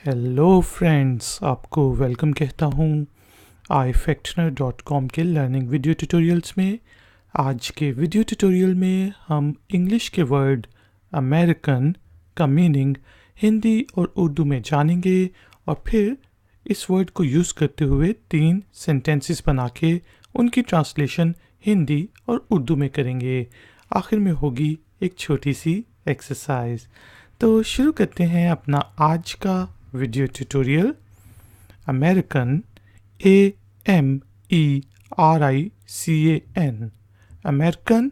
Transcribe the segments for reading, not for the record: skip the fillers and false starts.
Hello friends, आपको welcome कहता हूँ ifactioner.com के लर्निंग वीडियो ट्यूटोरियल्स में। आज के वीडियो ट्यूटोरियल में हम इंग्लिश के वर्ड अमेरिकन का मीनिंग हिंदी और उर्दू में जानेंगे और फिर इस वर्ड को यूज़ करते हुए 3 सेंटेंसेस बना के उनकी ट्रांसलेशन हिंदी और उर्दू में करेंगे। आखिर में होगी एक छोटी सी एक्सरसाइज। तो शुरू करते हैं अपना आज का video tutorial. American AMERICAN, American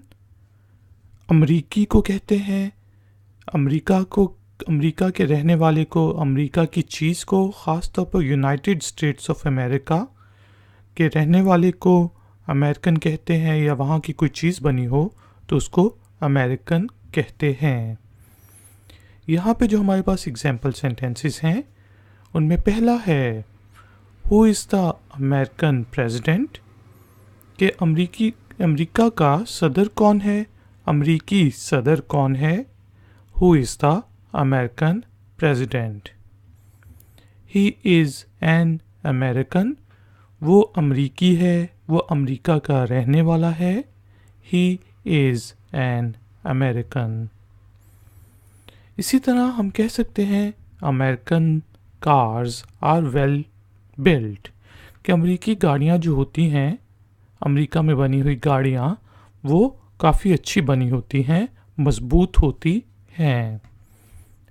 अमरीकी को कहते हैं। अमेरिका के रहने वाले को, अमेरिका की चीज़ को, ख़ास तौर पर यूनाइटेड स्टेट्स ऑफ अमेरिका के रहने वाले को अमेरिकन कहते हैं, या वहाँ की कोई चीज़ बनी हो तो उसको अमेरिकन कहते हैं। यहाँ पे जो हमारे पास एग्जाम्पल सेंटेंसेस हैं उनमें पहला है who is the American president, कि अमेरिका का सदर कौन है, अमेरिकी सदर कौन है। Who is the American president. He is an American, वो अमेरिकी है, वो अमेरिका का रहने वाला है। He is an American. इसी तरह हम कह सकते हैं American cars are well built, कि अमेरिकी गाड़ियाँ जो होती हैं, अमेरिका में बनी हुई गाड़ियाँ वो काफ़ी अच्छी बनी होती हैं, मजबूत होती हैं।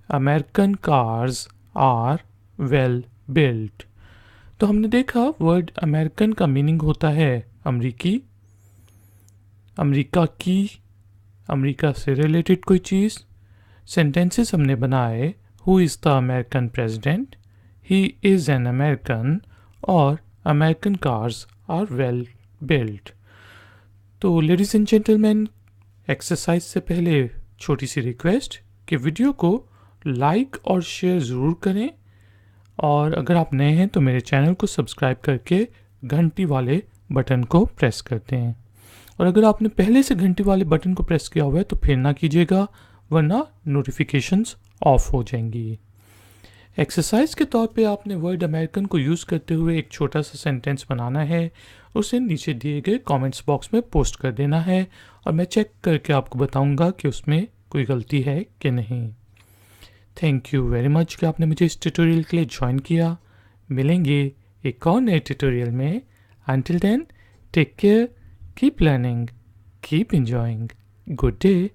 American cars are well built. तो हमने देखा वर्ड अमेरिकन का मीनिंग होता है अमेरिकी, अमेरिका की, अमेरिका से रिलेटेड कोई चीज़। सेंटेंसेस हमने बनाए who is the American president, he is an American और American cars are well built. तो लेडीज़ एंड जेंटलमैन, एक्सरसाइज से पहले छोटी सी रिक्वेस्ट कि वीडियो को लाइक और शेयर ज़रूर करें, और अगर आप नए हैं तो मेरे चैनल को सब्सक्राइब करके घंटी वाले बटन को प्रेस कर दें। और अगर आपने पहले से घंटी वाले बटन को प्रेस किया हुआ है तो फिर ना कीजिएगा, वरना नोटिफिकेशंस ऑफ हो जाएंगी। एक्सरसाइज के तौर पे आपने वर्ड अमेरिकन को यूज़ करते हुए एक छोटा सा सेंटेंस बनाना है, उसे नीचे दिए गए कमेंट्स बॉक्स में पोस्ट कर देना है, और मैं चेक करके आपको बताऊंगा कि उसमें कोई गलती है कि नहीं। थैंक यू वेरी मच कि आपने मुझे इस ट्यूटोरियल के लिए ज्वाइन किया। मिलेंगे एक और नए ट्यूटोरियल में। Until then, take care, keep learning, keep enjoying. Good day.